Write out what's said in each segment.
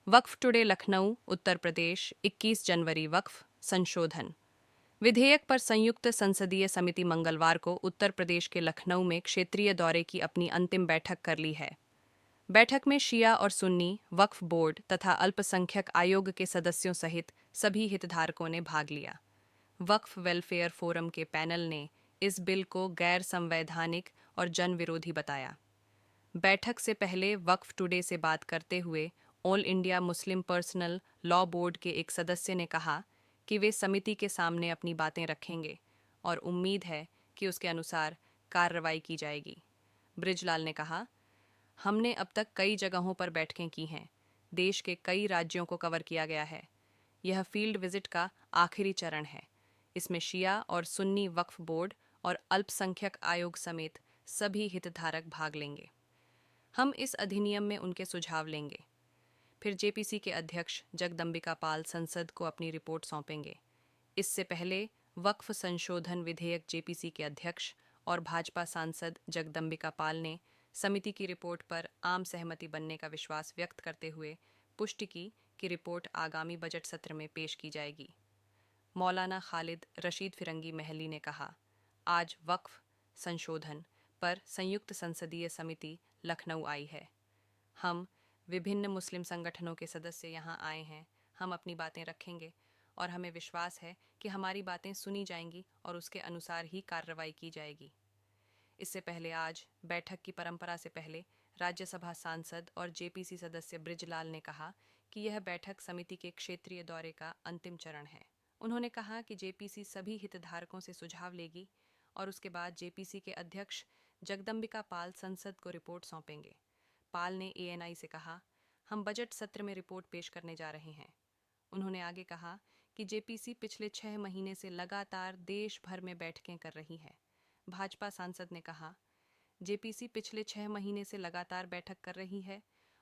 वक्फ today Lucknow Uttar Pradesh 21 जनवरी वक्फ संशोधन विधेयक पर संयुक्त संसदीय समिति मंगलवार को उत्तर प्रदेश के लखनऊ में क्षेत्रीय दौरे की अपनी अंतिम बैठक कर ली है। बैठक में शिया और सुन्नी वक्फ बोर्ड तथा अल्पसंख्यक आयोग के सदस्यों सहित सभी हितधारकों ने भाग लिया। वक्फ वेलफेयर फोरम के पैनल ने इस बिल को गैर संवैधानिक और जन विरोधी बताया। बैठक से पहले वक्फ टुडे से बात करते हुए all India Muslim personal law board के एक सदस्य ने कहा कि वे समिति के सामने अपनी बातें रखेंगे और उम्मीद है कि उसके अनुसार कार्रवाई की जाएगी। बृजलाल ने कहा, हमने अब तक कई जगहों पर बैठकें की हैं। देश के कई राज्यों को कवर किया गया है। यह फील्ड विजिट का आखिरी चरण है। इसमें शिया और सुन्नी वक्फ बोर्ड और अल्पसंख्यक आयोग समेत सभी हितधारक भाग लेंगे। हम इस अधिनियम में उनके सुझाव लेंगे। फिर जेपीसी के अध्यक्ष जगदम्बिका पाल संसद को अपनी रिपोर्ट सौंपेंगे। इससे पहले वक्फ संशोधन विधेयक जेपीसी के अध्यक्ष और भाजपा सांसद जगदम्बिका पाल ने समिति की रिपोर्ट पर आम सहमति बनने का विश्वास व्यक्त करते हुए पुष्टि की कि रिपोर्ट आगामी बजट सत्र में पेश की जाएगी। मौलाना खालिद रशीद फिरंगी महली ने कहा, आज वक्फ संशोधन पर संयुक्त संसदीय समिति लखनऊ आई है। हम विभिन्न मुस्लिम संगठनों के सदस्य यहाँ आए हैं। हम अपनी बातें रखेंगे और हमें विश्वास है कि हमारी बातें सुनी जाएंगी और उसके अनुसार ही कार्रवाई की जाएगी। इससे पहले आज बैठक की परंपरा से पहले राज्यसभा सांसद और जेपीसी सदस्य बृजलाल ने कहा कि यह बैठक समिति के क्षेत्रीय दौरे का अंतिम चरण है। उन्होंने कहा कि जेपीसी सभी हितधारकों से सुझाव लेगी और उसके बाद जेपीसी के अध्यक्ष जगदम्बिका पाल संसद को रिपोर्ट सौंपेंगे। पाल ने एएनआई से कहा, हम बजट सत्र में रिपोर्ट पेश करने जा रहे हैं। उन्होंने आगे कहा कि जेपीसी पिछले 6 महीने से लगातार देश भर में बैठकें कर रही है। भाजपा सांसद ने कहा, जेपीसी पिछले 6 महीने से लगातार बैठक कर रही है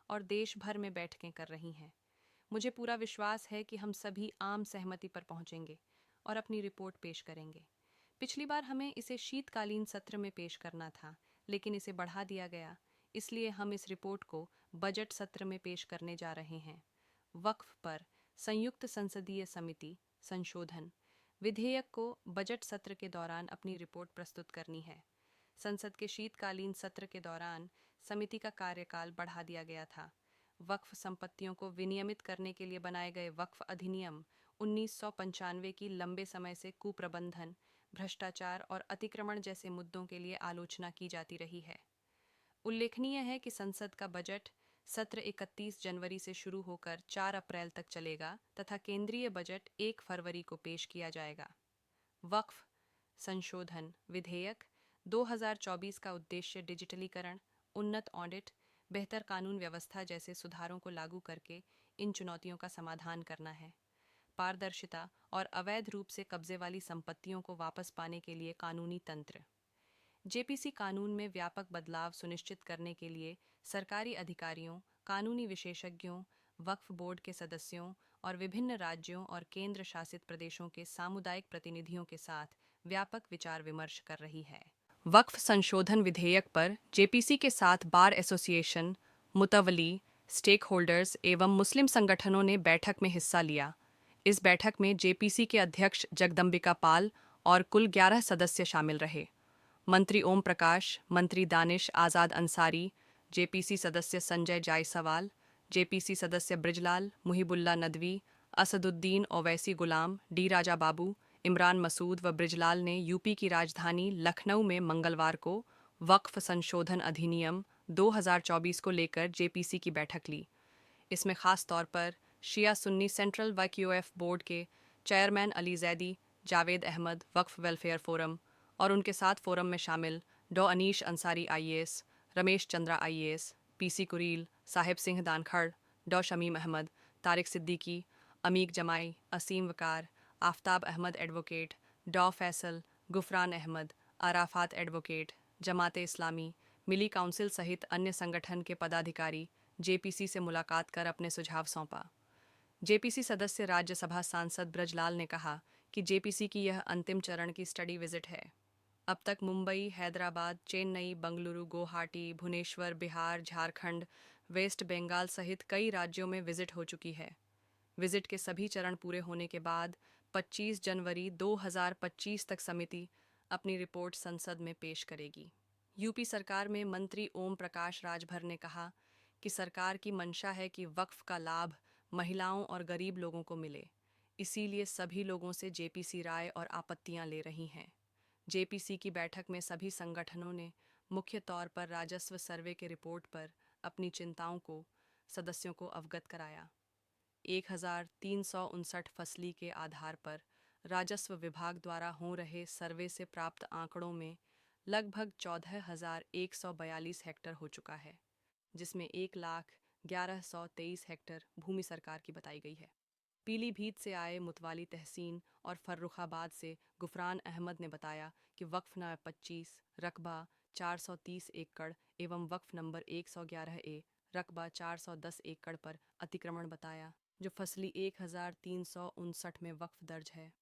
और देश भर में बैठकें कर रही हैं। मुझे पूरा विश्वास है कि हम सभी आम सहमति पर पहुंचेंगे और अपनी रिपोर्ट पेश करेंगे। पिछली बार हमें इसे शीतकालीन सत्र में पेश करना था, लेकिन इसे बढ़ा दिया गया, इसलिए हम इस रिपोर्ट को बजट सत्र में पेश करने जा रहे हैं। वक्फ पर संयुक्त संसदीय समिति संशोधन विधेयक को बजट सत्र के दौरान अपनी रिपोर्ट प्रस्तुत करनी है। संसद के शीतकालीन सत्र के दौरान समिति का कार्यकाल बढ़ा दिया गया था। वक्फ संपत्तियों को विनियमित करने के लिए बनाए गए वक्फ अधिनियम 1995 की लंबे समय से कुप्रबंधन, भ्रष्टाचार और अतिक्रमण जैसे मुद्दों के लिए आलोचना की जाती रही है। उल्लेखनीय है कि संसद का बजट सत्र 31 जनवरी से शुरू होकर 4 अप्रैल तक चलेगा तथा केंद्रीय बजट 1 फरवरी को पेश किया जाएगा। वक्फ संशोधन विधेयक 2024 का उद्देश्य डिजिटलीकरण, उन्नत ऑडिट, बेहतर कानून व्यवस्था जैसे सुधारों को लागू करके इन चुनौतियों का समाधान करना है। पारदर्शिता और अवैध रूप से कब्जे वाली संपत्तियों को वापस पाने के लिए कानूनी तंत्र। जेपीसी कानून में व्यापक बदलाव सुनिश्चित करने के लिए सरकारी अधिकारियों, कानूनी विशेषज्ञों, वक्फ बोर्ड के सदस्यों और विभिन्न राज्यों और केंद्र शासित प्रदेशों के सामुदायिक प्रतिनिधियों के साथ व्यापक विचार विमर्श कर रही है। वक्फ संशोधन विधेयक पर जेपीसी के साथ बार एसोसिएशन, मुतवली, स्टेक होल्डर्स एवं मुस्लिम संगठनों ने बैठक में हिस्सा लिया। इस बैठक में जेपीसी के अध्यक्ष जगदम्बिका पाल और कुल 11 सदस्य शामिल रहे। मंत्री ओम प्रकाश, मंत्री दानिश आज़ाद अंसारी, जेपीसी सदस्य संजय जायसवाल, जेपीसी सदस्य बृजलाल, मुहिबुल्ला नदवी, असदुद्दीन ओवैसी गुलाम, डी राजा बाबू, इमरान मसूद व बृजलाल ने यूपी की राजधानी लखनऊ में मंगलवार को वक्फ संशोधन अधिनियम 2024 को लेकर जेपीसी की बैठक ली। इसमें खास तौर पर शिया सुन्नी सेंट्रल वक्फ बोर्ड के chairman Ali Zaidi, Javed Ahmad Waqf welfare forum और उनके साथ फोरम में शामिल Dr Anish Ansari IAS, Ramesh Chandra IAS, PC Kureel, Sahib Singh Dankhar, Dr Shamim Ahmad, Tariq Siddiqui, Ameeq Jamai, Asim Waqar, Aftab Ahmad advocate, Dr Faisal, Gufran Ahmad, Arafat advocate, Jamaat-e Islami, मिली काउंसिल सहित अन्य संगठन के पदाधिकारी जेपीसी से मुलाकात कर अपने सुझाव सौंपा। जेपीसी सदस्य राज्यसभा सांसद बृजलाल ने कहा कि जेपीसी की यह अंतिम चरण की स्टडी विजिट है। अब तक मुंबई, हैदराबाद, चेन्नई, बंगलुरु, गुवाहाटी, भुवनेश्वर, बिहार, झारखंड, वेस्ट बंगाल सहित कई राज्यों में विजिट हो चुकी है। विजिट के सभी चरण पूरे होने के बाद 25 जनवरी 2025 तक समिति अपनी रिपोर्ट संसद में पेश करेगी। यूपी सरकार में मंत्री ओम प्रकाश राजभर ने कहा कि सरकार की मंशा है कि वक्फ का लाभ महिलाओं और गरीब लोगों को मिले, इसीलिए सभी लोगों से जेपीसी राय और आपत्तियां ले रही हैं। जेपीसी की बैठक में सभी संगठनों ने मुख्य तौर पर राजस्व सर्वे के रिपोर्ट पर अपनी चिंताओं को सदस्यों को अवगत कराया। 1359 फसली के आधार पर राजस्व विभाग द्वारा हो रहे सर्वे से प्राप्त आंकड़ों में लगभग 14,142 हेक्टर हो चुका है, जिसमें 1,11,123 हेक्टर भूमि सरकार की बताई गई है। पीलीभीत से आए मुतवाली तहसीन और फर्रुखाबाद से गुफरान अहमद ने बताया कि वक्फ नंबर 25 रकबा 430 एकड़ एवं वक्फ नंबर 111A रकबा 410 एकड़ पर अतिक्रमण बताया, जो फसली 1359 में वक्फ दर्ज है,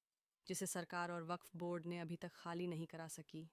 जिसे सरकार और वक्फ बोर्ड ने अभी तक खाली नहीं करा सकी।